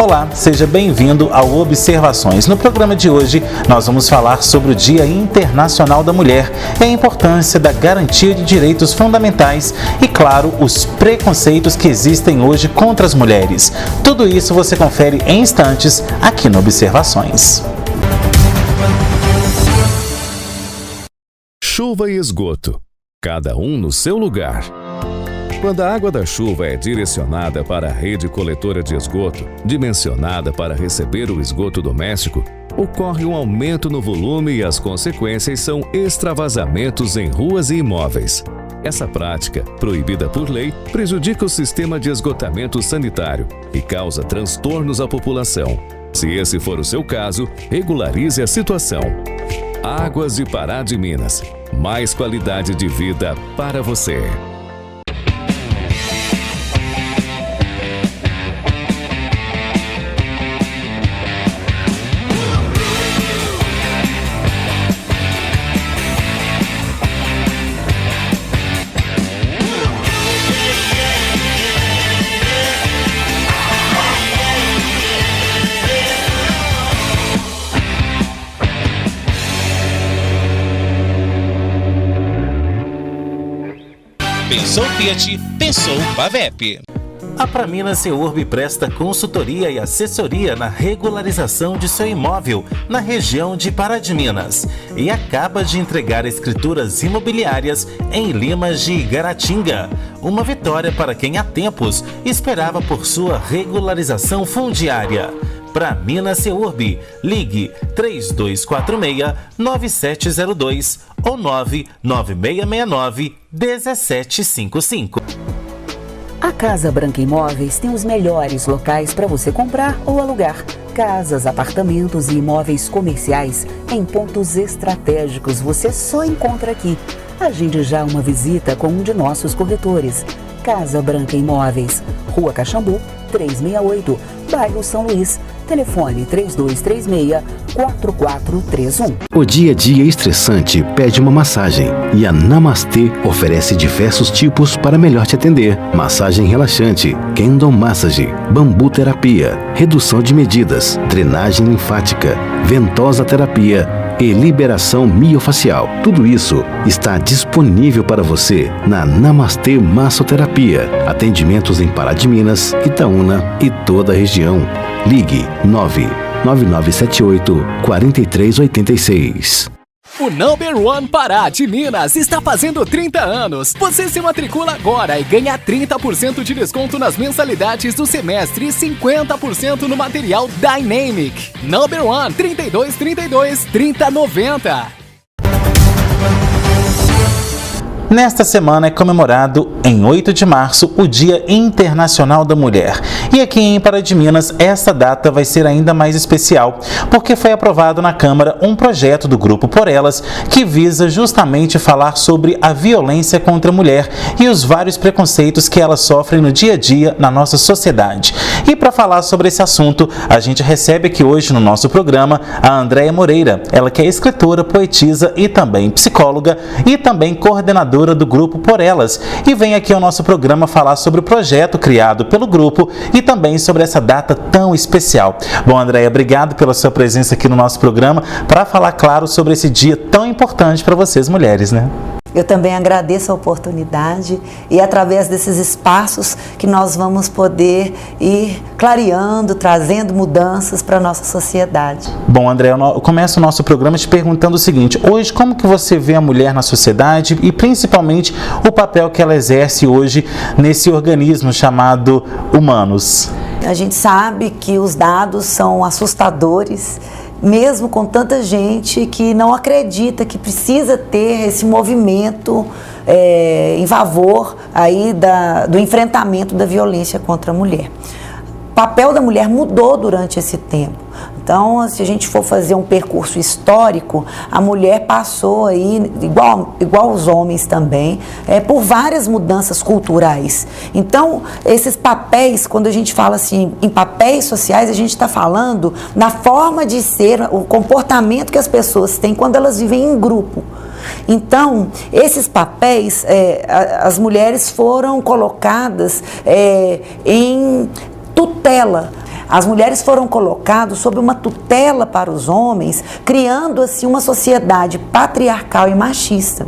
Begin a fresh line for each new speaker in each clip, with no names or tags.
Olá, seja bem-vindo ao Observações. No programa de hoje, nós vamos falar sobre o Dia Internacional da Mulher e a importância da garantia de direitos fundamentais e, claro, os preconceitos que existem hoje contra as mulheres. Tudo isso você confere em instantes aqui no Observações.
Chuva e esgoto, cada um no seu lugar. Quando a água da chuva é direcionada para a rede coletora de esgoto, dimensionada para receber o esgoto doméstico, ocorre um aumento no volume e as consequências são extravasamentos em ruas e imóveis. Essa prática, proibida por lei, prejudica o sistema de esgotamento sanitário e causa transtornos à população. Se esse for o seu caso, regularize a situação. Águas de Pará de Minas. Mais qualidade de vida para você.
Pensou Fiat, pensou Pavep.
A Praminas Seurb presta consultoria e assessoria na regularização de seu imóvel na região de Pará de Minas e acaba de entregar escrituras imobiliárias em Limas de Igaratinga. Uma vitória para quem há tempos esperava por sua regularização fundiária. Praminas Seurb, ligue 3246-9702 ou 99669-1755.
A Casa Branca Imóveis tem os melhores locais para você comprar ou alugar. Casas, apartamentos e imóveis comerciais em pontos estratégicos você só encontra aqui. Agende já uma visita com um de nossos corretores. Casa Branca Imóveis, Rua Caxambu, 368, bairro São Luís. Telefone 3236-4431.
O dia a dia estressante pede uma massagem e a Namastê oferece diversos tipos para melhor te atender. Massagem relaxante, Candle Massage, bambu terapia, redução de medidas, drenagem linfática, ventosa terapia e liberação miofacial. Tudo isso está disponível para você na Namastê Massoterapia. Atendimentos em Pará de Minas, Itaúna e toda a região. Ligue 99978-4386.
O Number One Pará de Minas está fazendo 30 anos. Você se matricula agora e ganha 30% de desconto nas mensalidades do semestre e 50% no material Dynamic. Number One 3232-3090.
Nesta semana é comemorado, em 8 de março, o Dia Internacional da Mulher. E aqui em Pará de Minas, esta data vai ser ainda mais especial, porque foi aprovado na Câmara um projeto do Grupo Por Elas que visa justamente falar sobre a violência contra a mulher e os vários preconceitos que elas sofrem no dia a dia na nossa sociedade. E para falar sobre esse assunto, a gente recebe aqui hoje no nosso programa a Andréia Moreira, ela que é escritora, poetisa e também psicóloga e também coordenadora do Grupo Por Elas, e vem aqui ao nosso programa falar sobre o projeto criado pelo grupo e também sobre essa data tão especial. Bom, Andréia, obrigado pela sua presença aqui no nosso programa para falar, claro, sobre esse dia tão importante para vocês mulheres, né?
Eu também agradeço a oportunidade e através desses espaços que nós vamos poder ir clareando, trazendo mudanças para a nossa sociedade.
Bom, André, eu começo o nosso programa te perguntando o seguinte: hoje, como que você vê a mulher na sociedade e principalmente o papel que ela exerce hoje nesse organismo chamado Humanos?
A gente sabe que os dados são assustadores, mesmo com tanta gente que não acredita que precisa ter esse movimento em favor aí do enfrentamento da violência contra a mulher. O papel da mulher mudou durante esse tempo. Então, se a gente for fazer um percurso histórico, a mulher passou aí, igual os homens também, por várias mudanças culturais. Então, esses papéis, quando a gente fala assim em papéis sociais, a gente está falando na forma de ser, o comportamento que as pessoas têm quando elas vivem em grupo. Então, esses papéis, as mulheres foram colocadas em tutela. As mulheres foram colocadas sob uma tutela para os homens, criando assim uma sociedade patriarcal e machista.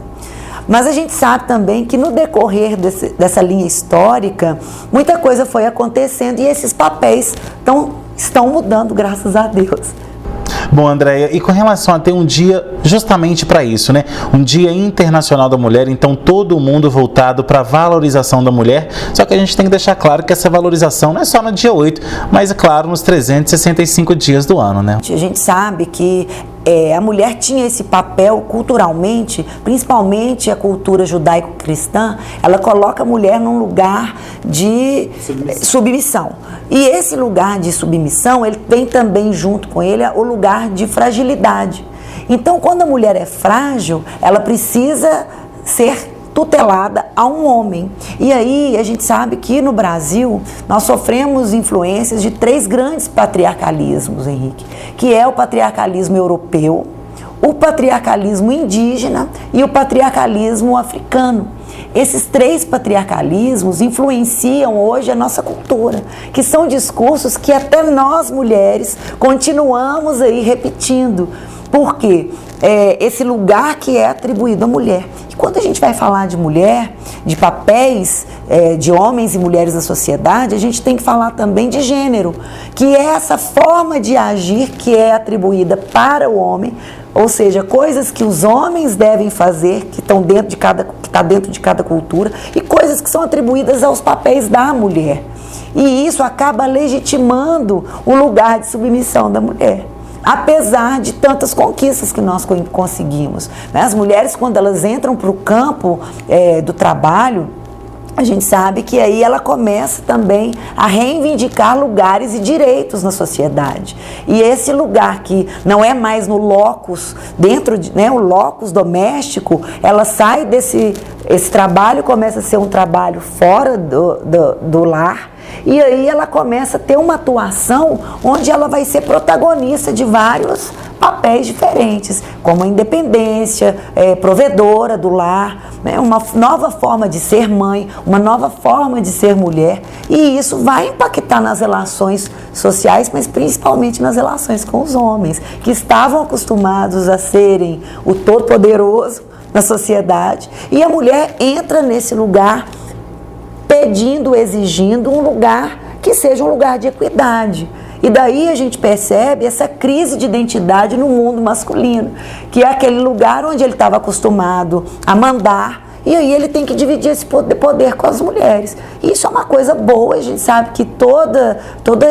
Mas a gente sabe também que no decorrer dessa linha histórica, muita coisa foi acontecendo e esses papéis estão mudando, graças a Deus.
Bom, Andréia, e com relação a ter um dia justamente para isso, né? Um Dia Internacional da Mulher, então todo mundo voltado para a valorização da mulher, só que a gente tem que deixar claro que essa valorização não é só no dia 8, mas, é claro, nos 365 dias do ano, né?
A gente sabe que a mulher tinha esse papel culturalmente, principalmente a cultura judaico-cristã, ela coloca a mulher num lugar de submissão. E esse lugar de submissão, ele tem também junto com ele o lugar de fragilidade. Então, quando a mulher é frágil, ela precisa ser tutelada a um homem. E aí a gente sabe que no Brasil nós sofremos influências de 3 grandes patriarcalismos, Henrique, que é o patriarcalismo europeu, o patriarcalismo indígena e o patriarcalismo africano. Esses 3 patriarcalismos influenciam hoje a nossa cultura, que são discursos que até nós mulheres continuamos aí repetindo. Por quê? Esse lugar que é atribuído à mulher. E quando a gente vai falar de mulher, de papéis de homens e mulheres na sociedade, a gente tem que falar também de gênero, que é essa forma de agir que é atribuída para o homem, ou seja, coisas que os homens devem fazer, que está dentro de cada cultura, e coisas que são atribuídas aos papéis da mulher. E isso acaba legitimando o lugar de submissão da mulher, apesar de tantas conquistas que nós conseguimos. As mulheres, quando elas entram para o campo do trabalho, a gente sabe que aí ela começa também a reivindicar lugares e direitos na sociedade. E esse lugar que não é mais no locus, o locus doméstico, ela sai esse trabalho, começa a ser um trabalho fora do lar. E aí ela começa a ter uma atuação onde ela vai ser protagonista de vários papéis diferentes, como a independência, provedora do lar, né, uma nova forma de ser mãe, uma nova forma de ser mulher, e isso vai impactar nas relações sociais, mas principalmente nas relações com os homens, que estavam acostumados a serem o todo-poderoso na sociedade, e a mulher entra nesse lugar pedindo, exigindo um lugar que seja um lugar de equidade. E daí a gente percebe essa crise de identidade no mundo masculino, que é aquele lugar onde ele estava acostumado a mandar, e aí ele tem que dividir esse poder com as mulheres. E isso é uma coisa boa, a gente sabe que toda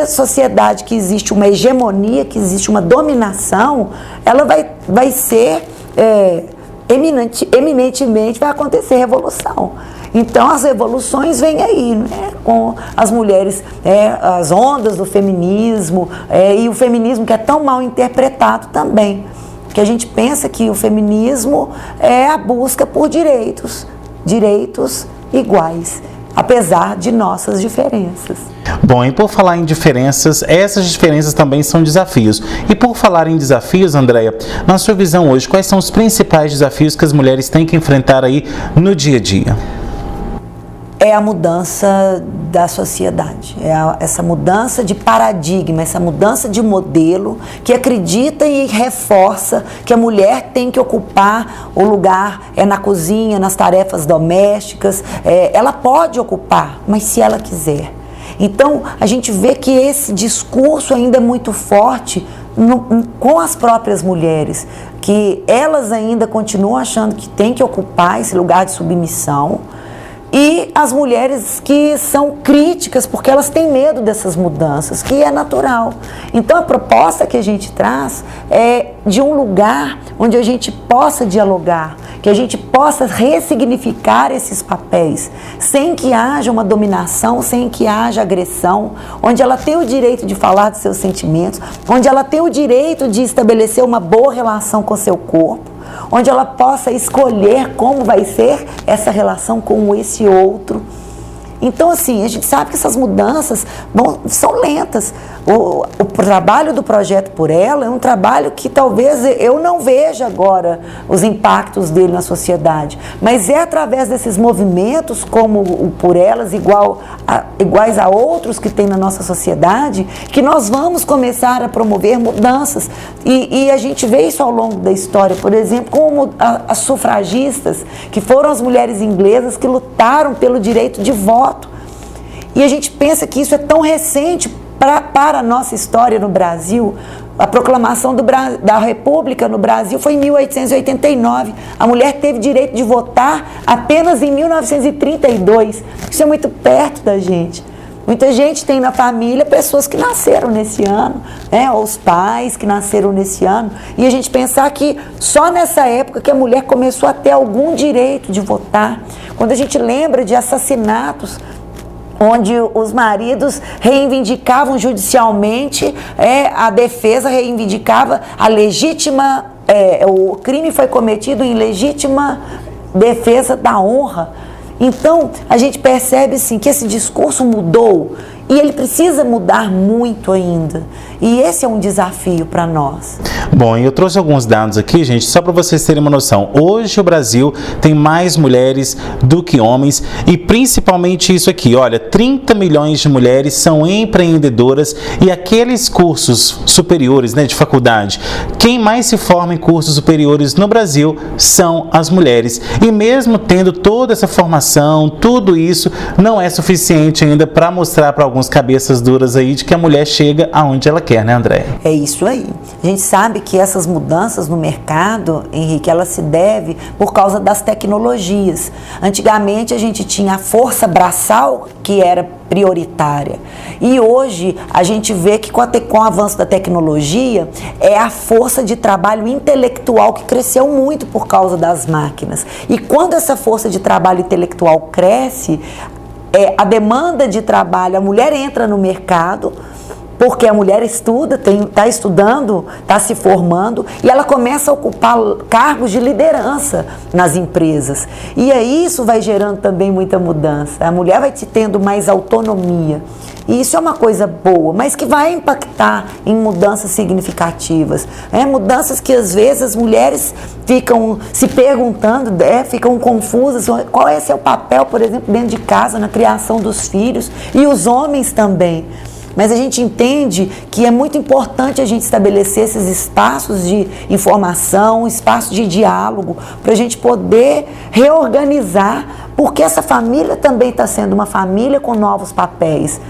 sociedade que existe uma hegemonia, que existe uma dominação, ela vai ser, eminentemente vai acontecer revolução. Então as revoluções vêm aí, né, com as mulheres, as ondas do feminismo, e o feminismo que é tão mal interpretado também, que a gente pensa que o feminismo é a busca por direitos iguais, apesar de nossas diferenças.
Bom, e por falar em diferenças, essas diferenças também são desafios. E por falar em desafios, Andréia, na sua visão hoje, quais são os principais desafios que as mulheres têm que enfrentar aí no dia a dia?
É a mudança da sociedade, essa mudança de paradigma, essa mudança de modelo que acredita e reforça que a mulher tem que ocupar o lugar na cozinha, nas tarefas domésticas. Ela pode ocupar, mas se ela quiser. Então, a gente vê que esse discurso ainda é muito forte com as próprias mulheres, que elas ainda continuam achando que tem que ocupar esse lugar de submissão. E as mulheres que são críticas porque elas têm medo dessas mudanças, que é natural. Então a proposta que a gente traz é de um lugar onde a gente possa dialogar, que a gente possa ressignificar esses papéis, sem que haja uma dominação, sem que haja agressão, onde ela tem o direito de falar dos seus sentimentos, onde ela tem o direito de estabelecer uma boa relação com o seu corpo, onde ela possa escolher como vai ser essa relação com esse outro. Então, assim, a gente sabe que essas mudanças são lentas. O trabalho do Projeto Por Ela é um trabalho que talvez eu não veja agora os impactos dele na sociedade, mas é através desses movimentos como o Por Elas, iguais a outros que tem na nossa sociedade, que nós vamos começar a promover mudanças. E a gente vê isso ao longo da história, por exemplo, como as sufragistas, que foram as mulheres inglesas que lutaram pelo direito de voto. E a gente pensa que isso é tão recente para a nossa história no Brasil. A proclamação da República no Brasil foi em 1889. A mulher teve direito de votar apenas em 1932. Isso é muito perto da gente. Muita gente tem na família pessoas que nasceram nesse ano, ou os pais que nasceram nesse ano. E a gente pensar que só nessa época que a mulher começou a ter algum direito de votar. Quando a gente lembra de assassinatos, onde os maridos reivindicavam judicialmente, a defesa reivindicava a legítima, o crime foi cometido em legítima defesa da honra. Então, a gente percebe sim que esse discurso mudou e ele precisa mudar muito ainda. E esse é um desafio para nós.
Bom, eu trouxe alguns dados aqui, gente, só para vocês terem uma noção. Hoje o Brasil tem mais mulheres do que homens e principalmente isso aqui, olha, 30 milhões de mulheres são empreendedoras e aqueles cursos superiores, de faculdade, quem mais se forma em cursos superiores no Brasil são as mulheres. E mesmo tendo toda essa formação, tudo isso não é suficiente ainda para mostrar para alguns cabeças duras aí de que a mulher chega aonde ela quer, né, André?
É isso aí. A gente sabe que essas mudanças no mercado, Henrique, ela se deve por causa das tecnologias. Antigamente a gente tinha a força braçal que era prioritária. E hoje a gente vê que com o avanço da tecnologia é a força de trabalho intelectual que cresceu muito por causa das máquinas. E quando essa força de trabalho intelectual cresce, a demanda de trabalho, a mulher entra no mercado, porque a mulher estuda, está estudando, está se formando e ela começa a ocupar cargos de liderança nas empresas. E aí isso vai gerando também muita mudança. A mulher vai tendo mais autonomia. E isso é uma coisa boa, mas que vai impactar em mudanças significativas. Mudanças que às vezes as mulheres ficam se perguntando, ficam confusas. Qual é seu papel, por exemplo, dentro de casa, na criação dos filhos, e os homens também. Mas a gente entende que é muito importante a gente estabelecer esses espaços de informação, espaços de diálogo, para a gente poder reorganizar, porque essa família também está sendo uma família com novos papéis.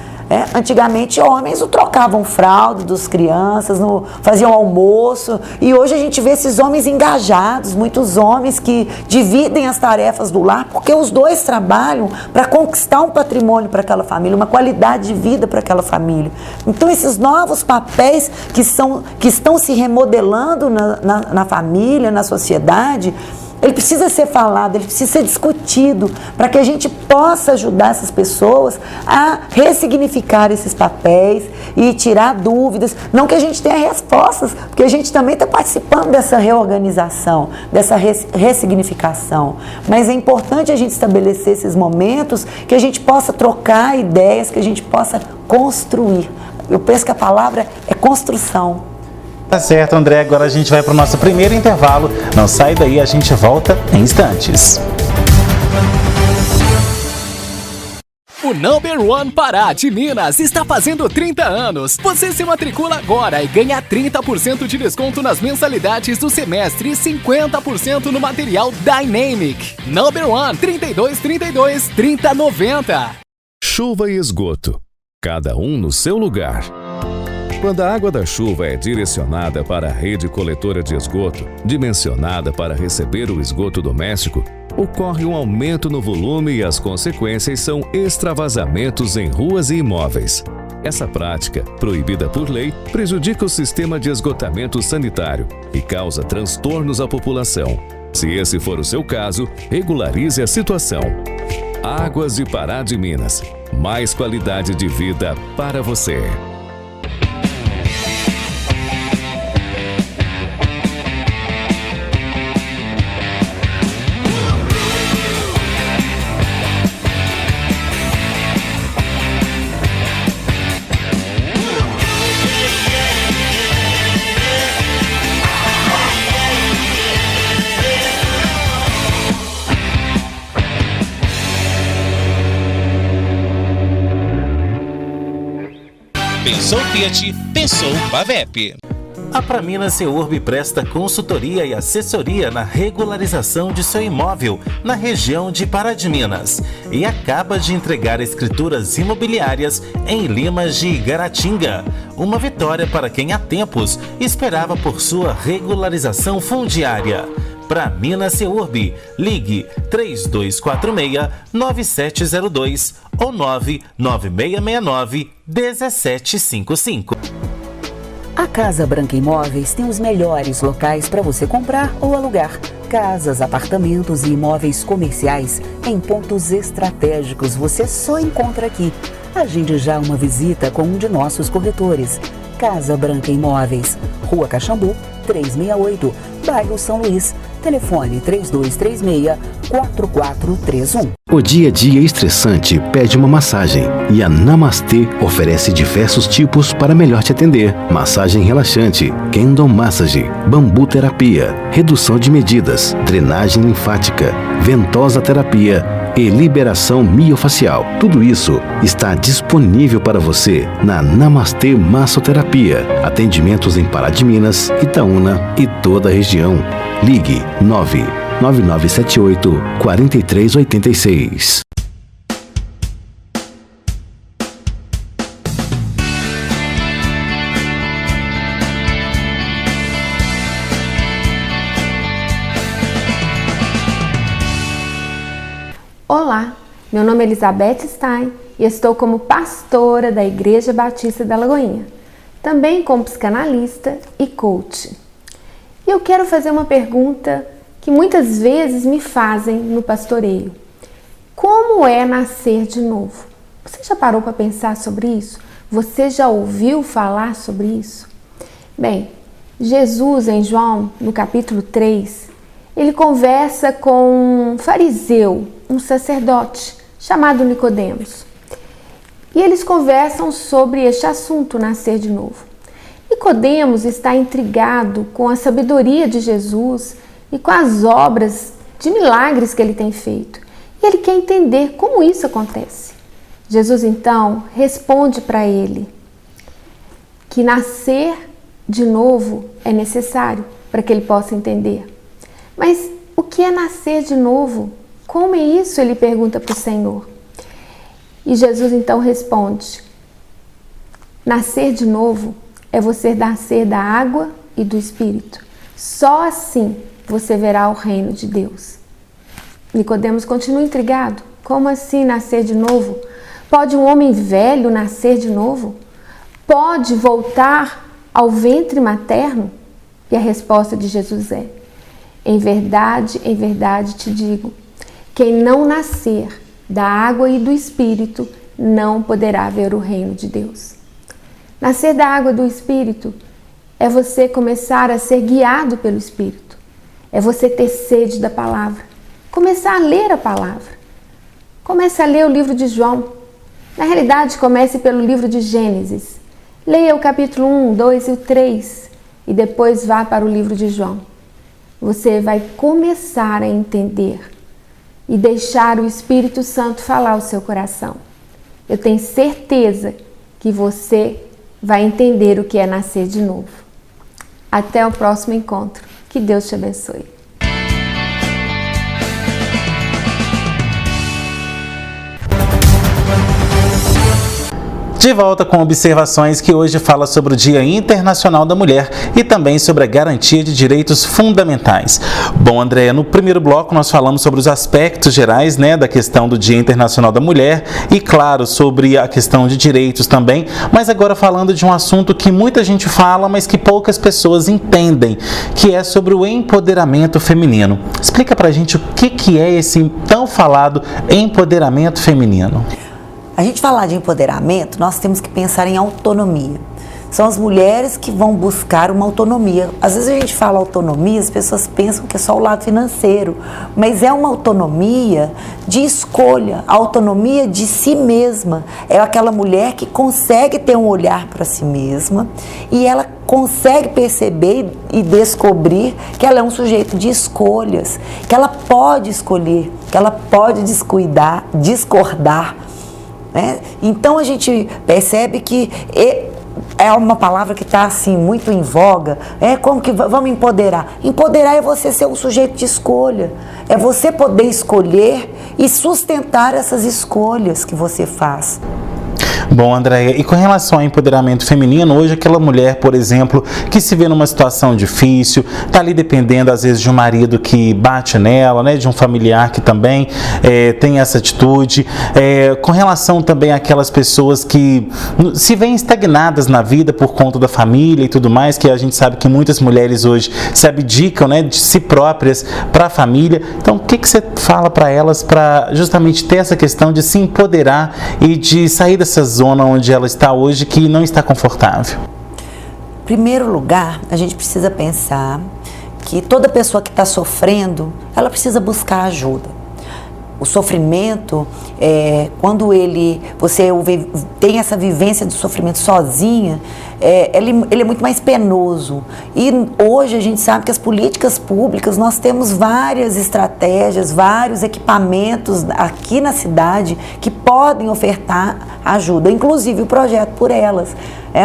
Antigamente homens trocavam fralda das crianças, faziam almoço, e hoje a gente vê esses homens engajados, muitos homens que dividem as tarefas do lar, porque os dois trabalham para conquistar um patrimônio para aquela família, uma qualidade de vida para aquela família. Então esses novos papéis que estão se remodelando na família, na sociedade, ele precisa ser falado, ele precisa ser discutido, para que a gente possa ajudar essas pessoas a ressignificar esses papéis e tirar dúvidas. Não que a gente tenha respostas, porque a gente também está participando dessa reorganização, dessa ressignificação. Mas é importante a gente estabelecer esses momentos que a gente possa trocar ideias, que a gente possa construir. Eu penso que a palavra é construção.
Tá certo, André. Agora a gente vai para o nosso primeiro intervalo. Não sai daí, a gente volta em instantes.
O Number One Pará de Minas está fazendo 30 anos. Você se matricula agora e ganha 30% de desconto nas mensalidades do semestre e 50% no material Dynamic. Number One 3232 3090.
Chuva e esgoto. Cada um no seu lugar. Quando a água da chuva é direcionada para a rede coletora de esgoto, dimensionada para receber o esgoto doméstico, ocorre um aumento no volume e as consequências são extravasamentos em ruas e imóveis. Essa prática, proibida por lei, prejudica o sistema de esgotamento sanitário e causa transtornos à população. Se esse for o seu caso, regularize a situação. Águas de Pará de Minas. Mais qualidade de vida para você.
Pensou Fiat, pensou Pavep.
A Praminas Seurb presta consultoria e assessoria na regularização de seu imóvel na região de Pará de Minas e acaba de entregar escrituras imobiliárias em Limas de Igaratinga. Uma vitória para quem há tempos esperava por sua regularização fundiária. Praminas Seurb, ligue 3246-9702 ou 99669-1755.
A Casa Branca Imóveis tem os melhores locais para você comprar ou alugar. Casas, apartamentos e imóveis comerciais em pontos estratégicos você só encontra aqui. Agende já uma visita com um de nossos corretores. Casa Branca Imóveis, Rua Caxambu, 368, bairro São Luís. Telefone 3236-4431.
O dia a dia estressante pede uma massagem e a Namastê oferece diversos tipos para melhor te atender. Massagem relaxante, Kendo Massage, bambu terapia, redução de medidas, drenagem linfática, ventosa terapia e liberação miofacial. Tudo isso está disponível para você na Namastê Massoterapia. Atendimentos em Pará de Minas, Itaúna e toda a região. Ligue 99978-4386.
Olá, meu nome é Elizabeth Stein e estou como pastora da Igreja Batista da Lagoinha, também como psicanalista e coach. E eu quero fazer uma pergunta que muitas vezes me fazem no pastoreio. Como é nascer de novo? Você já parou para pensar sobre isso? Você já ouviu falar sobre isso? Bem, Jesus em João, no capítulo 3, ele conversa com um fariseu, um sacerdote, chamado Nicodemos. E eles conversam sobre este assunto, nascer de novo. Nicodemos está intrigado com a sabedoria de Jesus e com as obras de milagres que ele tem feito. E ele quer entender como isso acontece. Jesus então responde para ele que nascer de novo é necessário para que ele possa entender. Mas o que é nascer de novo? Como é isso? Ele pergunta para o Senhor. E Jesus então responde: nascer de novo é você nascer da água e do Espírito. Só assim você verá o reino de Deus. Nicodemos continua intrigado. Como assim nascer de novo? Pode um homem velho nascer de novo? Pode voltar ao ventre materno? E a resposta de Jesus é: em verdade te digo, quem não nascer da água e do Espírito não poderá ver o reino de Deus. Nascer da água e do Espírito é você começar a ser guiado pelo Espírito. É você ter sede da palavra. Começar a ler a palavra. Comece a ler o livro de João. Na realidade, comece pelo livro de Gênesis. Leia o capítulo 1, 2 e o 3 e depois vá para o livro de João. Você vai começar a entender e deixar o Espírito Santo falar ao seu coração. Eu tenho certeza que você vai entender o que é nascer de novo. Até o próximo encontro. Que Deus te abençoe.
De volta com observações que hoje fala sobre o Dia Internacional da Mulher e também sobre a garantia de direitos fundamentais. Bom, Andréia, no primeiro bloco nós falamos sobre os aspectos gerais, da questão do Dia Internacional da Mulher e, claro, sobre a questão de direitos também, mas agora falando de um assunto que muita gente fala, mas que poucas pessoas entendem, que é sobre o empoderamento feminino. Explica pra gente o que é esse tão falado empoderamento feminino.
A gente falar de empoderamento, nós temos que pensar em autonomia. São as mulheres que vão buscar uma autonomia. Às vezes a gente fala autonomia, as pessoas pensam que é só o lado financeiro, mas é uma autonomia de escolha, a autonomia de si mesma. É aquela mulher que consegue ter um olhar para si mesma e ela consegue perceber e descobrir que ela é um sujeito de escolhas, que ela pode escolher, que ela pode discordar. Então a gente percebe que é uma palavra que está assim muito em voga, como que vamos empoderar? Empoderar é você ser um sujeito de escolha, é você poder escolher e sustentar essas escolhas que você faz.
Bom, Andréia, e com relação ao empoderamento feminino, hoje aquela mulher, por exemplo, que se vê numa situação difícil, está ali dependendo às vezes de um marido que bate nela, né, de um familiar que também tem essa atitude, com relação também àquelas pessoas que se veem estagnadas na vida por conta da família e tudo mais, que a gente sabe que muitas mulheres hoje se abdicam, né, de si próprias para a família. Então, o que você fala para elas para justamente ter essa questão de se empoderar e de sair dessa zona onde ela está hoje, que não está confortável?
Em primeiro lugar, a gente precisa pensar que toda pessoa que está sofrendo, ela precisa buscar ajuda. O sofrimento, quando você tem essa vivência de sofrimento sozinha, ele é muito mais penoso. E hoje a gente sabe que as políticas públicas, nós temos várias estratégias, vários equipamentos aqui na cidade que podem ofertar ajuda, inclusive o projeto Por Elas.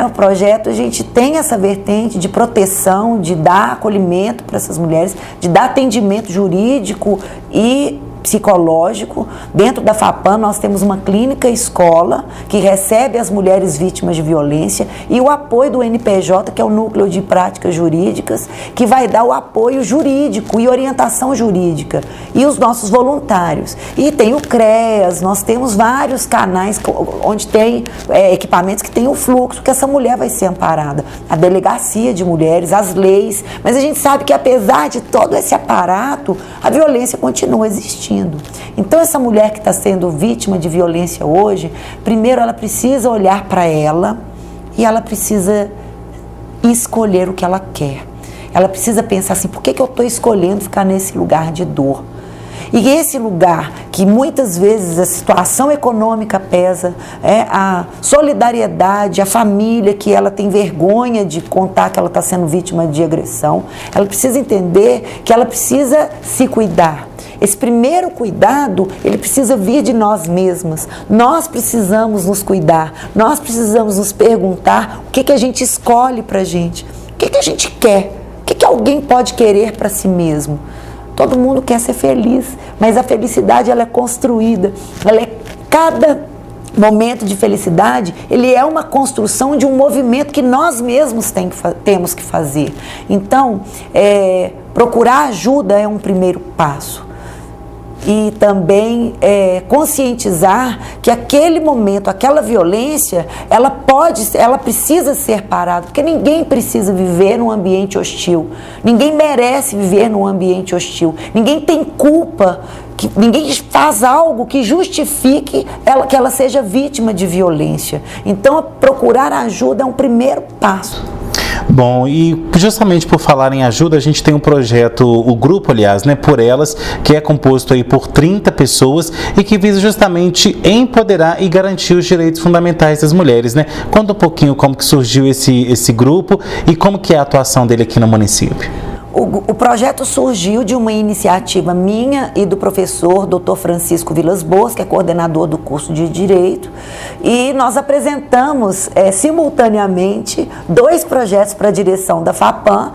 O projeto, a gente tem essa vertente de proteção, de dar acolhimento para essas mulheres, de dar atendimento jurídico e psicológico. Dentro da FAPAM nós temos uma clínica escola que recebe as mulheres vítimas de violência e o apoio do NPJ, que é o Núcleo de Práticas Jurídicas, que vai dar o apoio jurídico e orientação jurídica, e os nossos voluntários. E tem o CREAS, nós temos vários canais onde tem equipamentos que tem o fluxo, que essa mulher vai ser amparada. A delegacia de mulheres, as leis, mas a gente sabe que apesar de todo esse aparato, a violência continua existindo. Então essa mulher que está sendo vítima de violência hoje, primeiro ela precisa olhar para ela e ela precisa escolher o que ela quer. Ela precisa pensar assim, por que eu estou escolhendo ficar nesse lugar de dor? E esse lugar que muitas vezes a situação econômica pesa, a solidariedade, a família que ela tem vergonha de contar que ela está sendo vítima de agressão, ela precisa entender que ela precisa se cuidar. Esse primeiro cuidado, ele precisa vir de nós mesmas. Nós precisamos nos cuidar, nós precisamos nos perguntar o que a gente escolhe para a gente, o que a gente quer, o que alguém pode querer para si mesmo. Todo mundo quer ser feliz, mas a felicidade ela é construída, cada momento de felicidade, ele é uma construção de um movimento que nós mesmos temos que fazer. Então, procurar ajuda é um primeiro passo. E também conscientizar que aquele momento, aquela violência, ela precisa ser parada, porque ninguém precisa viver num ambiente hostil, ninguém merece viver num ambiente hostil, ninguém tem culpa, ninguém faz algo que justifique que ela seja vítima de violência. Então, procurar ajuda é um primeiro passo.
Bom, e justamente por falar em ajuda, a gente tem um projeto, o grupo, aliás, né, Por Elas, que é composto aí por 30 pessoas e que visa justamente empoderar e garantir os direitos fundamentais das mulheres, né? Conta um pouquinho como que surgiu esse grupo e como que é a atuação dele aqui no município.
O projeto surgiu de uma iniciativa minha e do professor Dr. Francisco Vilas Boas, que é coordenador do curso de Direito, e nós apresentamos simultaneamente 2 projetos para a direção da FAPAM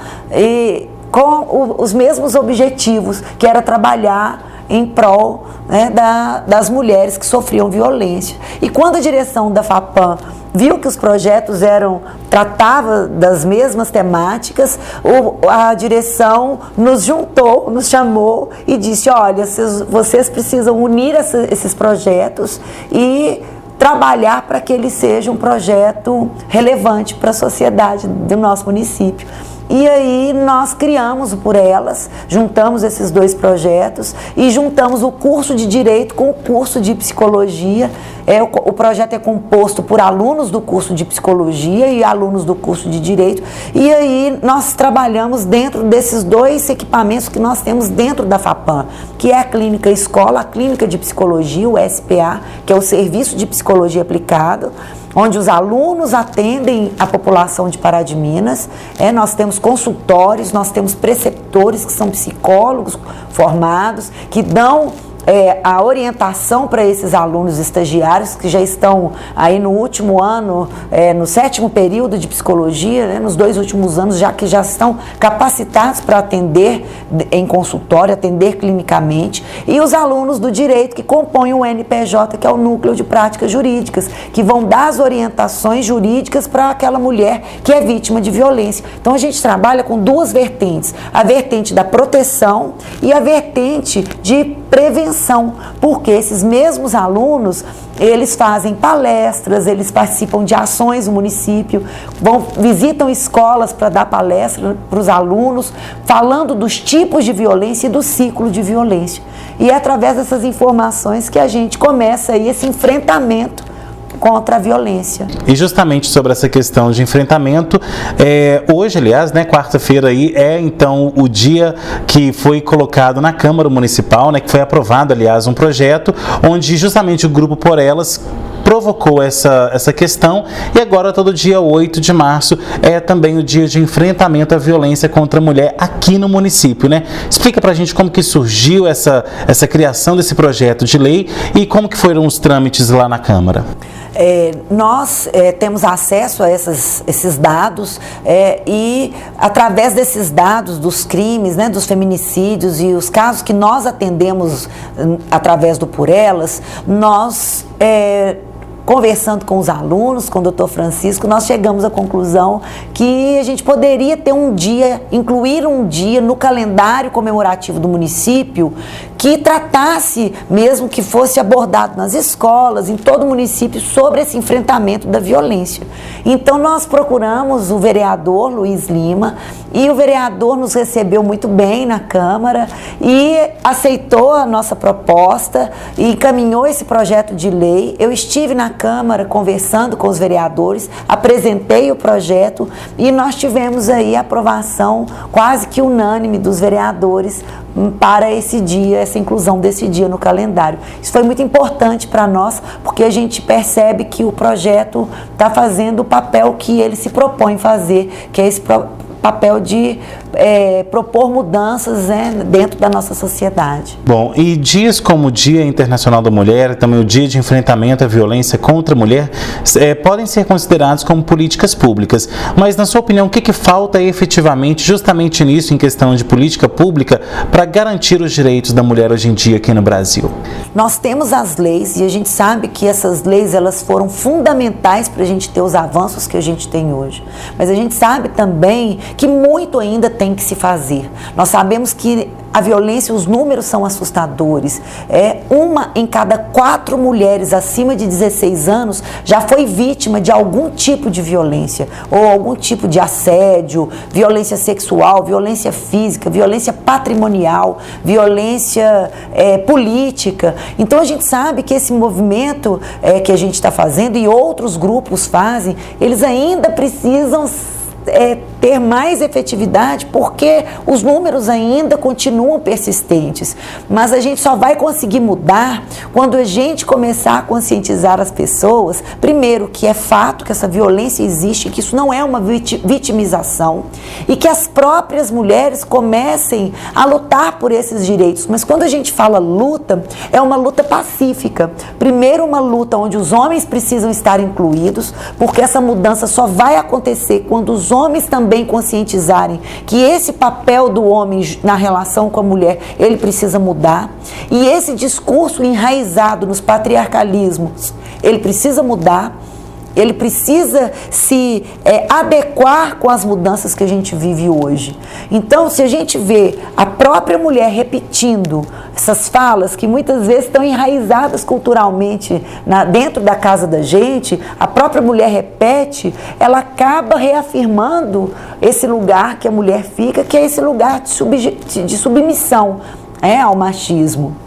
com os mesmos objetivos, que era trabalhar em prol, né, das mulheres que sofriam violência. E quando a direção da FAPAM viu que os projetos tratavam das mesmas temáticas, a direção nos juntou, nos chamou e disse, olha, vocês precisam unir esses projetos e trabalhar para que ele seja um projeto relevante para a sociedade do nosso município. E aí nós criamos o Por Elas, juntamos esses 2 projetos e juntamos o curso de Direito com o curso de Psicologia. O projeto é composto por alunos do curso de Psicologia e alunos do curso de Direito. E aí nós trabalhamos dentro desses 2 equipamentos que nós temos dentro da FAPAM, que é a Clínica Escola, a Clínica de Psicologia, o SPA, que é o Serviço de Psicologia Aplicado, onde os alunos atendem a população de Pará de Minas. Nós temos consultórios, nós temos preceptores que são psicólogos formados, que dão a orientação para esses alunos estagiários que já estão aí no último ano, no 7º período de psicologia, né, nos 2 últimos anos, já que já estão capacitados para atender em consultório, atender clinicamente, e os alunos do direito que compõem o NPJ, que é o Núcleo de Práticas Jurídicas, que vão dar as orientações jurídicas para aquela mulher que é vítima de violência. Então a gente trabalha com 2 vertentes, a vertente da proteção e a vertente de prevenção, porque esses mesmos alunos, eles fazem palestras, eles participam de ações no município, visitam escolas para dar palestra para os alunos, falando dos tipos de violência e do ciclo de violência. E é através dessas informações que a gente começa aí esse enfrentamento contra a violência.
E justamente sobre essa questão de enfrentamento, hoje, aliás, né, quarta-feira aí é então o dia que foi colocado na Câmara Municipal, né, que foi aprovado, aliás, um projeto onde justamente o Grupo Por Elas provocou essa questão, e agora todo dia 8 de março é também o dia de enfrentamento à violência contra a mulher aqui no município, né? Explica pra gente como que surgiu essa criação desse projeto de lei e como que foram os trâmites lá na Câmara.
Nós temos acesso a esses dados e através desses dados dos crimes, né, dos feminicídios e os casos que nós atendemos através do Por Elas, nós conversando com os alunos, com o Dr. Francisco, nós chegamos à conclusão que a gente poderia ter incluir um dia no calendário comemorativo do município que tratasse, mesmo que fosse abordado nas escolas, em todo o município, sobre esse enfrentamento da violência. Então nós procuramos o vereador Luiz Lima e o vereador nos recebeu muito bem na Câmara e aceitou a nossa proposta e encaminhou esse projeto de lei. Eu estive na Câmara conversando com os vereadores, apresentei o projeto e nós tivemos aí a aprovação quase que unânime dos vereadores para esse dia, essa inclusão desse dia no calendário. Isso foi muito importante para nós, porque a gente percebe que o projeto está fazendo o papel que ele se propõe fazer, que é esse papel de propor mudanças, né, dentro da nossa sociedade.
Bom, e dias como o Dia Internacional da Mulher, também o Dia de Enfrentamento à Violência contra a Mulher, podem ser considerados como políticas públicas. Mas, na sua opinião, o que falta efetivamente, justamente nisso, em questão de política pública, para garantir os direitos da mulher hoje em dia aqui no Brasil?
Nós temos as leis e a gente sabe que essas leis elas foram fundamentais para a gente ter os avanços que a gente tem hoje. Mas a gente sabe também que muito ainda tem que se fazer. Nós sabemos que a violência, os números são assustadores. 1 em cada 4 mulheres acima de 16 anos já foi vítima de algum tipo de violência, ou algum tipo de assédio, violência sexual, violência física, violência patrimonial, violência política. Então a gente sabe que esse movimento que a gente está fazendo e outros grupos fazem, eles ainda precisam ter mais efetividade, porque os números ainda continuam persistentes. Mas a gente só vai conseguir mudar quando a gente começar a conscientizar as pessoas, primeiro, que é fato que essa violência existe, que isso não é uma vitimização, e que as próprias mulheres comecem a lutar por esses direitos. Mas quando a gente fala luta, é uma luta pacífica. Primeiro, uma luta onde os homens precisam estar incluídos, porque essa mudança só vai acontecer quando os homens também conscientizarem que esse papel do homem na relação com a mulher, ele precisa mudar. E esse discurso enraizado nos patriarcalismos, ele precisa mudar. Ele precisa se adequar com as mudanças que a gente vive hoje. Então, se a gente vê a própria mulher repetindo essas falas que muitas vezes estão enraizadas culturalmente dentro da casa da gente, a própria mulher repete, ela acaba reafirmando esse lugar que a mulher fica, que é esse lugar de submissão ao machismo.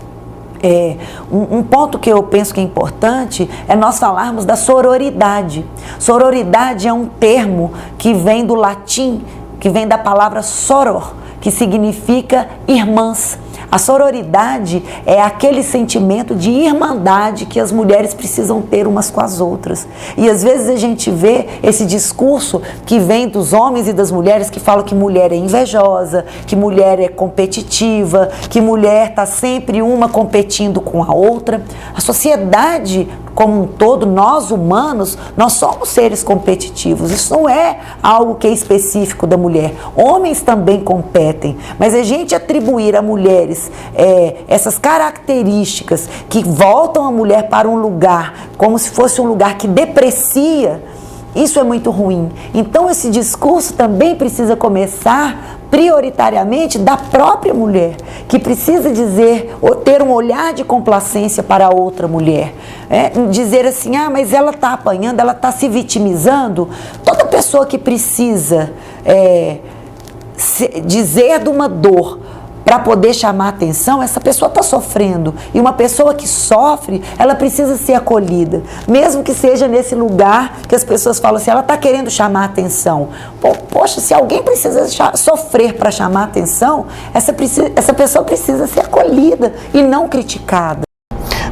Um ponto que eu penso que é importante é nós falarmos da sororidade. Sororidade é um termo que vem do latim, que vem da palavra soror, que significa irmãs. A sororidade é aquele sentimento de irmandade que as mulheres precisam ter umas com as outras. E às vezes a gente vê esse discurso que vem dos homens e das mulheres que falam que mulher é invejosa, que mulher é competitiva, que mulher está sempre uma competindo com a outra. A sociedade como um todo, nós humanos, nós somos seres competitivos. Isso não é algo que é específico da mulher. Homens também competem, mas a gente atribuir a mulheres essas características que voltam a mulher para um lugar como se fosse um lugar que deprecia, isso é muito ruim. Então esse discurso também precisa começar prioritariamente da própria mulher, que precisa dizer, ou ter um olhar de complacência para a outra mulher. Dizer assim, mas ela está apanhando, ela está se vitimizando. Toda pessoa que precisa dizer de uma dor para poder chamar atenção, essa pessoa está sofrendo. E uma pessoa que sofre, ela precisa ser acolhida. Mesmo que seja nesse lugar que as pessoas falam assim, ela está querendo chamar atenção. Poxa, se alguém precisa sofrer para chamar atenção, essa pessoa precisa ser acolhida e não criticada.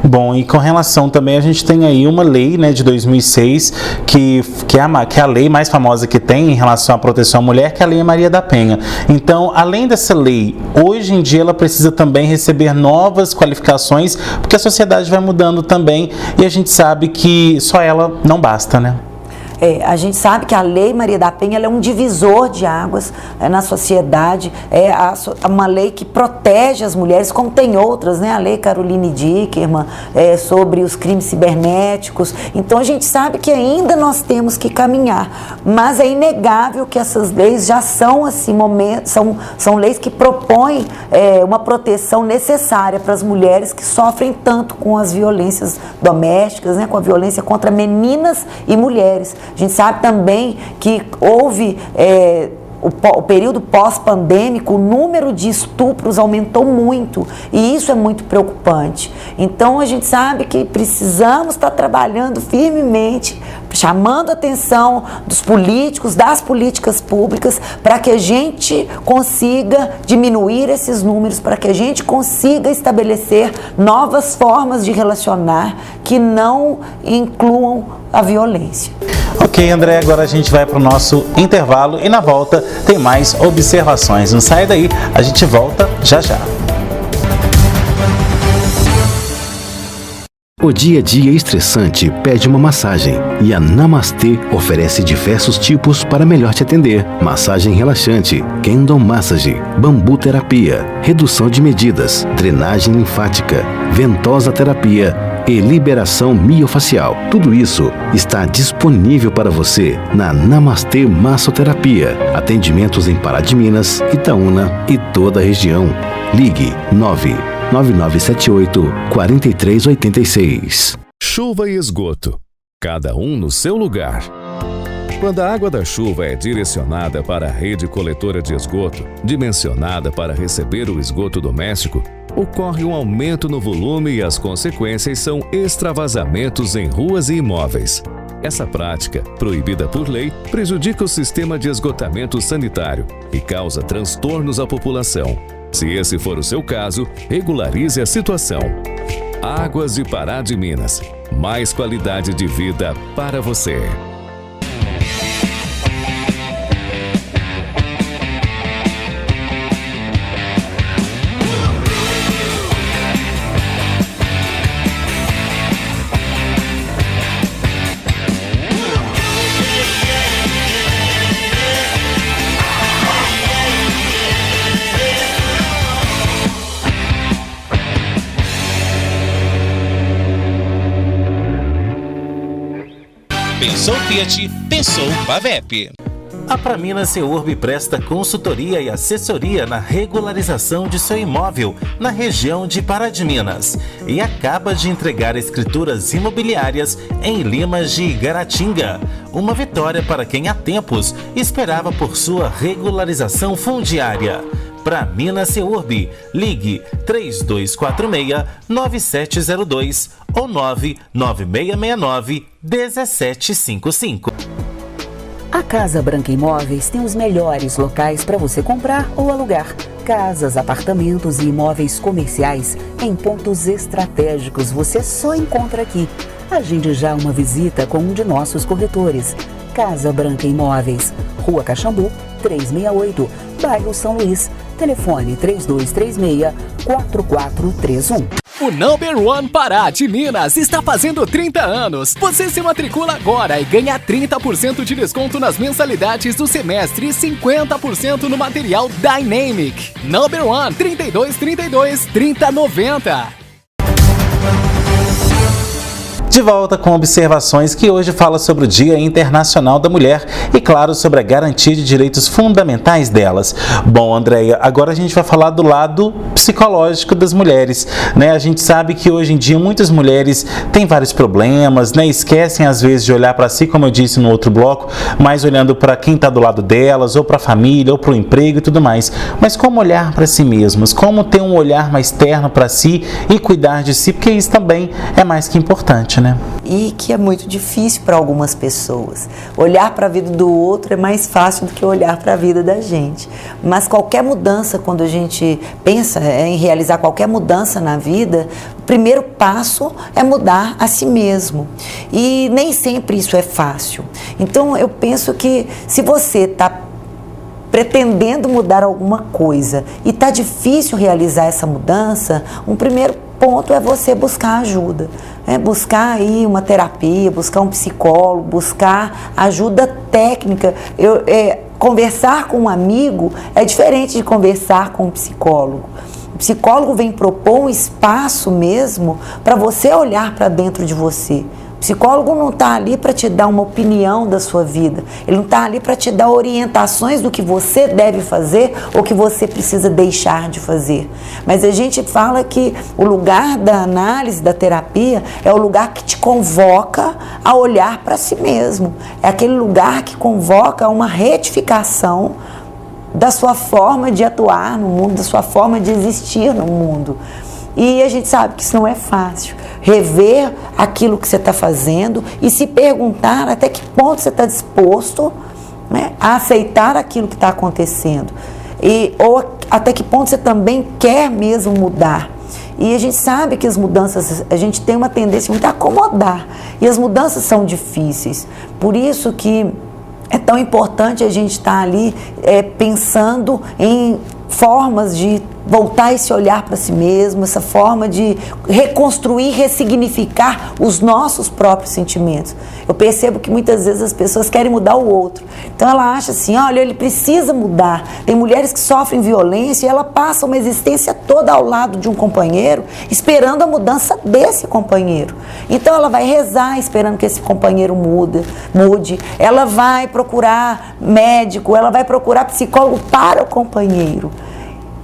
Bom, e com relação também, a gente tem aí uma lei, né, de 2006, que é a lei mais famosa que tem em relação à proteção à mulher, que é a Lei Maria da Penha. Então, além dessa lei, hoje em dia ela precisa também receber novas qualificações, porque a sociedade vai mudando também, e a gente sabe que só ela não basta, né?
A gente sabe que a Lei Maria da Penha ela é um divisor de águas na sociedade, uma lei que protege as mulheres, como tem outras, né? A Lei Caroline Dickerman, sobre os crimes cibernéticos. Então a gente sabe que ainda nós temos que caminhar, mas é inegável que essas leis já são assim, são leis que propõem uma proteção necessária para as mulheres que sofrem tanto com as violências domésticas, né? Com a violência contra meninas e mulheres. A gente sabe também que houve o período pós-pandêmico, o número de estupros aumentou muito e isso é muito preocupante. Então a gente sabe que precisamos estar trabalhando firmemente, chamando a atenção dos políticos, das políticas públicas, para que a gente consiga diminuir esses números, para que a gente consiga estabelecer novas formas de relacionar que não incluam a violência.
Ok, André, agora a gente vai para o nosso intervalo e na volta tem mais observações. Não sai daí, a gente volta já já.
O dia a dia estressante pede uma massagem e a Namastê oferece diversos tipos para melhor te atender. Massagem relaxante, Kendo Massage, bambu terapia, redução de medidas, drenagem linfática, ventosa terapia e liberação miofacial. Tudo isso está disponível para você na Namastê Massoterapia. Atendimentos em Pará de Minas, Itaúna e toda a região. Ligue 99978-4386.
Chuva e esgoto, cada um no seu lugar. Quando a água da chuva é direcionada para a rede coletora de esgoto, dimensionada para receber o esgoto doméstico, ocorre um aumento no volume e as consequências são extravasamentos em ruas e imóveis. Essa prática, proibida por lei, prejudica o sistema de esgotamento sanitário e causa transtornos à população. Se esse for o seu caso, regularize a situação. Águas de Pará de Minas. Mais qualidade de vida para você.
Pensou Fiat, pensou Pavep.
A Praminas Seurb presta consultoria e assessoria na regularização de seu imóvel na região de Pará de Minas e acaba de entregar escrituras imobiliárias em Limas de Igaratinga. Uma vitória para quem há tempos esperava por sua regularização fundiária. Praminas Seurb, ligue 3246-9702 ou 99669-1755.
A Casa Branca Imóveis tem os melhores locais para você comprar ou alugar. Casas, apartamentos e imóveis comerciais em pontos estratégicos você só encontra aqui. Agende já uma visita com um de nossos corretores. Casa Branca Imóveis, Rua Caxambu, 368, bairro São Luís. Telefone 3236-4431.
O Number One Pará de Minas está fazendo 30 anos. Você se matricula agora e ganha 30% de desconto nas mensalidades do semestre e 50% no material Dynamic. Number One 3232-3090.
De volta com observações que hoje fala sobre o Dia Internacional da Mulher e, claro, sobre a garantia de direitos fundamentais delas. Bom, Andréia, agora a gente vai falar do lado psicológico das mulheres, né? A gente sabe que hoje em dia muitas mulheres têm vários problemas, né? Esquecem às vezes de olhar para si, como eu disse no outro bloco, mas olhando para quem está do lado delas, ou para a família, ou para o emprego e tudo mais. Mas como olhar para si mesmas? Como ter um olhar mais terno para si e cuidar de si? Porque isso também é mais que importante, né?
E que é muito difícil para algumas pessoas. Olhar para a vida do outro é mais fácil do que olhar para a vida da gente. Mas qualquer mudança, quando a gente pensa em realizar qualquer mudança na vida, o primeiro passo é mudar a si mesmo. E nem sempre isso é fácil. Então eu penso que se você está pretendendo mudar alguma coisa e está difícil realizar essa mudança, um primeiro ponto é você buscar ajuda, buscar aí uma terapia, buscar um psicólogo, buscar ajuda técnica. Conversar com um amigo é diferente de conversar com um psicólogo. O psicólogo vem propor um espaço mesmo para você olhar para dentro de você. O psicólogo não está ali para te dar uma opinião da sua vida, ele não está ali para te dar orientações do que você deve fazer ou que você precisa deixar de fazer. Mas a gente fala que o lugar da análise, da terapia, é o lugar que te convoca a olhar para si mesmo. É aquele lugar que convoca a uma retificação da sua forma de atuar no mundo, da sua forma de existir no mundo. E a gente sabe que isso não é fácil. Rever aquilo que você está fazendo e se perguntar até que ponto você está disposto, né, a aceitar aquilo que está acontecendo. Ou até que ponto você também quer mesmo mudar. E a gente sabe que as mudanças, a gente tem uma tendência muito a acomodar. E as mudanças são difíceis. Por isso que é tão importante a gente estar ali pensando em formas de voltar esse olhar para si mesmo, essa forma de reconstruir, ressignificar os nossos próprios sentimentos. Eu percebo que muitas vezes as pessoas querem mudar o outro. Então ela acha assim, olha, ele precisa mudar. Tem mulheres que sofrem violência e ela passa uma existência toda ao lado de um companheiro, esperando a mudança desse companheiro. Então ela vai rezar esperando que esse companheiro mude. Ela vai procurar médico, ela vai procurar psicólogo para o companheiro.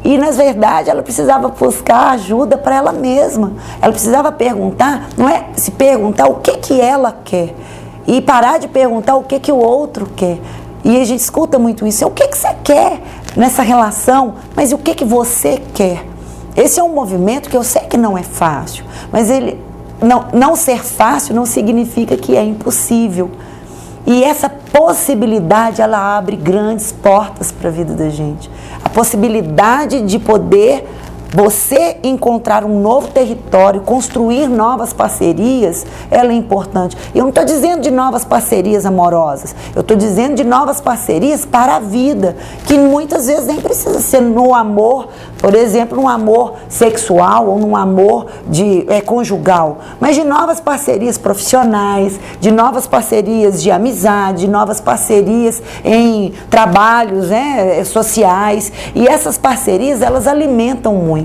E, na verdade, ela precisava buscar ajuda para ela mesma. Ela precisava perguntar, não é se perguntar o que ela quer. E parar de perguntar o que o outro quer. E a gente escuta muito isso. O que você quer nessa relação? Mas o que você quer? Esse é um movimento que eu sei que não é fácil. Mas ele não ser fácil não significa que é impossível. E essa possibilidade, ela abre grandes portas para a vida da gente. A possibilidade de poder você encontrar um novo território, construir novas parcerias, ela é importante. Eu não estou dizendo de novas parcerias amorosas, eu estou dizendo de novas parcerias para a vida, que muitas vezes nem precisa ser no amor, por exemplo, num amor sexual ou num amor conjugal, mas de novas parcerias profissionais, de novas parcerias de amizade, de novas parcerias em trabalhos sociais, e essas parcerias, elas alimentam muito.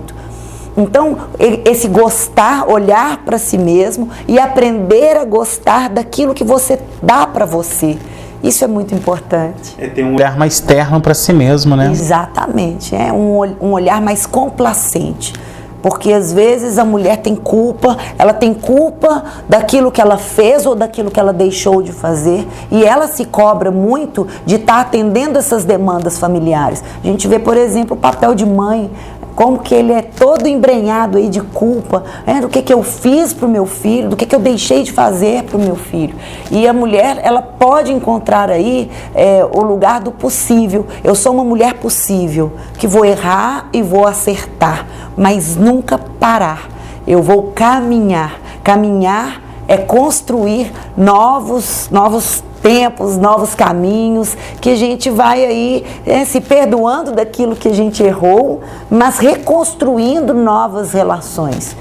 Então, esse gostar, olhar para si mesmo e aprender a gostar daquilo que você dá para você. Isso é muito importante.
É ter um olhar mais terno para si mesmo, né?
Exatamente. É um olhar mais complacente. Porque às vezes a mulher tem culpa, ela tem culpa daquilo que ela fez ou daquilo que ela deixou de fazer, e ela se cobra muito de estar atendendo essas demandas familiares. A gente vê, por exemplo, o papel de mãe. como que ele é todo embrenhado aí de culpa, do que eu fiz para o meu filho, do que eu deixei de fazer para o meu filho. E a mulher, ela pode encontrar aí o lugar do possível. Eu sou uma mulher possível, que vou errar e vou acertar, mas nunca parar. Eu vou caminhar. Caminhar é construir novos tempos, novos caminhos, que a gente vai aí se perdoando daquilo que a gente errou, mas reconstruindo novas relações.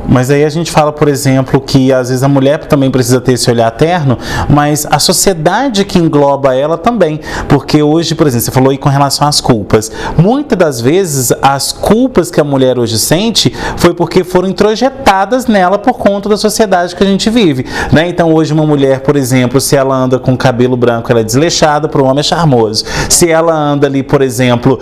Mas aí a gente fala, por exemplo, que às vezes a mulher também precisa ter esse olhar terno, mas a sociedade que engloba ela também. Porque hoje, por exemplo, você falou aí com relação às culpas. Muitas das vezes, as culpas que a mulher hoje sente foi porque foram introjetadas nela por conta da sociedade que a gente vive, né? Então hoje uma mulher, por exemplo, se ela anda com cabelo branco, ela é desleixada, para o homem é charmoso. Se ela anda ali, por exemplo,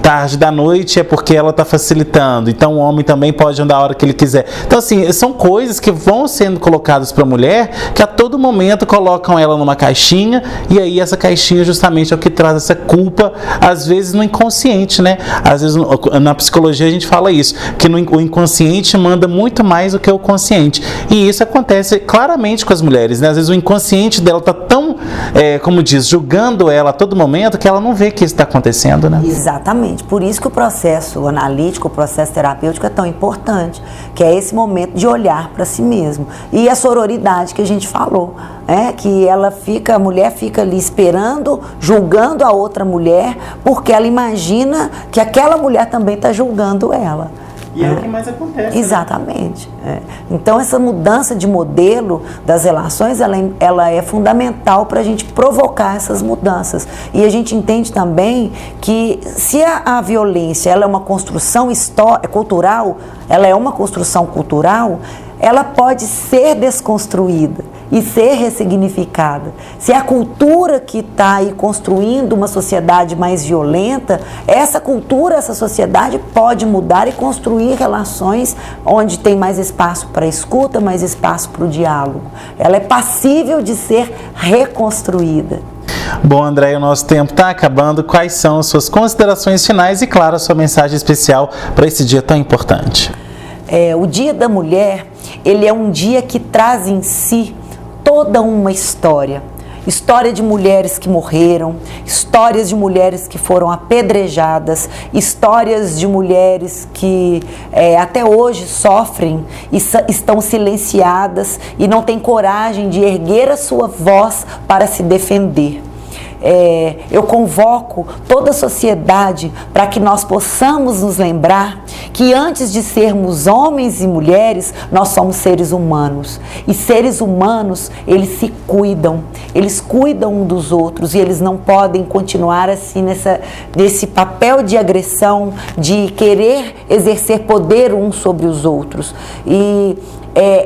tarde da noite, é porque ela está facilitando. Então o homem também pode andar a hora que ele quiser. Então assim, são coisas que vão sendo colocadas para a mulher, que a todo momento colocam ela numa caixinha, e aí essa caixinha justamente é o que traz essa culpa, às vezes no inconsciente, né? Às vezes na psicologia a gente fala isso, que o inconsciente manda muito mais do que o consciente, e isso acontece claramente com as mulheres, né? Às vezes o inconsciente dela está tão, como diz, julgando ela a todo momento, que ela não vê que isso está acontecendo, né?
Exatamente, por isso que o processo analítico, o processo terapêutico é tão importante, que é esse momento de olhar para si mesmo. E a sororidade que a gente falou, que a mulher fica ali esperando, julgando a outra mulher, porque ela imagina que aquela mulher também está julgando ela.
E é o que mais acontece.
Exatamente. Né? Então essa mudança de modelo das relações, ela é fundamental para a gente provocar essas mudanças. E a gente entende também que se a violência ela é uma construção cultural, ela é uma construção cultural, ela pode ser desconstruída e ser ressignificada. Se a cultura que está aí construindo uma sociedade mais violenta, essa cultura, essa sociedade pode mudar e construir relações onde tem mais espaço para a escuta, mais espaço para o diálogo. Ela é passível de ser reconstruída.
Bom, Andréia, o nosso tempo está acabando. Quais são as suas considerações finais e, claro, a sua mensagem especial para esse dia tão importante?
O Dia da Mulher, ele é um dia que traz em si toda uma história. História de mulheres que morreram, histórias de mulheres que foram apedrejadas, histórias de mulheres que até hoje sofrem e estão silenciadas e não têm coragem de erguer a sua voz para se defender. Eu convoco toda a sociedade para que nós possamos nos lembrar que antes de sermos homens e mulheres, nós somos seres humanos. E seres humanos, eles se cuidam, eles cuidam um dos outros, e eles não podem continuar assim nesse papel de agressão, de querer exercer poder uns sobre os outros. E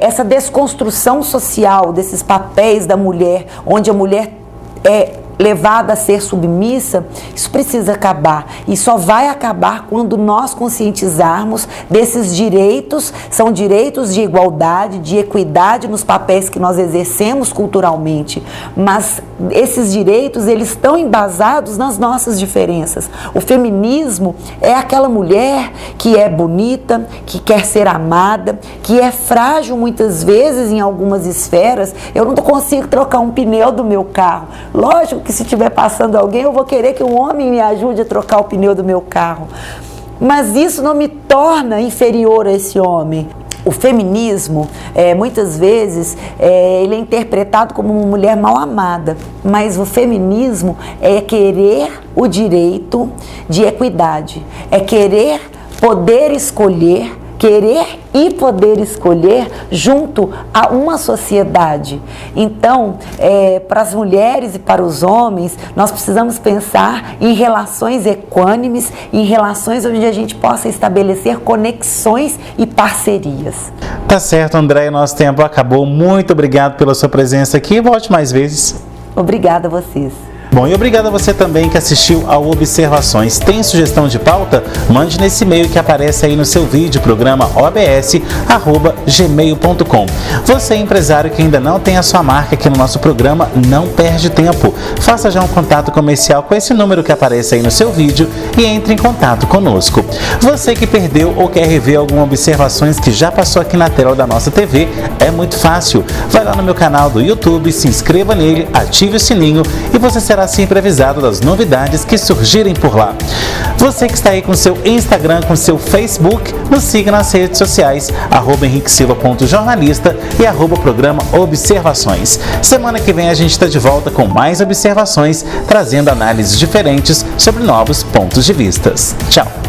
essa desconstrução social desses papéis da mulher, onde a mulher é levada a ser submissa, isso precisa acabar. E só vai acabar quando nós conscientizarmos desses direitos, são direitos de igualdade, de equidade nos papéis que nós exercemos culturalmente. Mas esses direitos, eles estão embasados nas nossas diferenças. O feminismo é aquela mulher que é bonita, que quer ser amada, que é frágil muitas vezes em algumas esferas. Eu não consigo trocar um pneu do meu carro. Lógico que se estiver passando alguém, eu vou querer que um homem me ajude a trocar o pneu do meu carro. Mas isso não me torna inferior a esse homem. O feminismo, muitas vezes, ele é interpretado como uma mulher mal amada, mas o feminismo é querer o direito de equidade, é querer poder escolher, querer e poder escolher junto a uma sociedade. Então, para as mulheres e para os homens, nós precisamos pensar em relações equânimes, em relações onde a gente possa estabelecer conexões e parcerias.
Tá certo, Andréia, nosso tempo acabou. Muito obrigado pela sua presença aqui e volte mais vezes.
Obrigada a vocês.
Bom, e obrigado a você também que assistiu ao Observações. Tem sugestão de pauta? Mande nesse e-mail que aparece aí no seu vídeo, programa obs@gmail.com. Você, empresário que ainda não tem a sua marca aqui no nosso programa, não perde tempo. Faça já um contato comercial com esse número que aparece aí no seu vídeo e entre em contato conosco. Você que perdeu ou quer rever algumas observações que já passou aqui na tela da nossa TV, é muito fácil. Vai lá no meu canal do YouTube, se inscreva nele, ative o sininho e você será sempre avisado das novidades que surgirem por lá. Você que está aí com seu Instagram, com seu Facebook, nos siga nas redes sociais, @henriquesilva.jornalista e @programa Observações. Semana que vem a gente está de volta com mais observações, trazendo análises diferentes sobre novos pontos de vista. Tchau!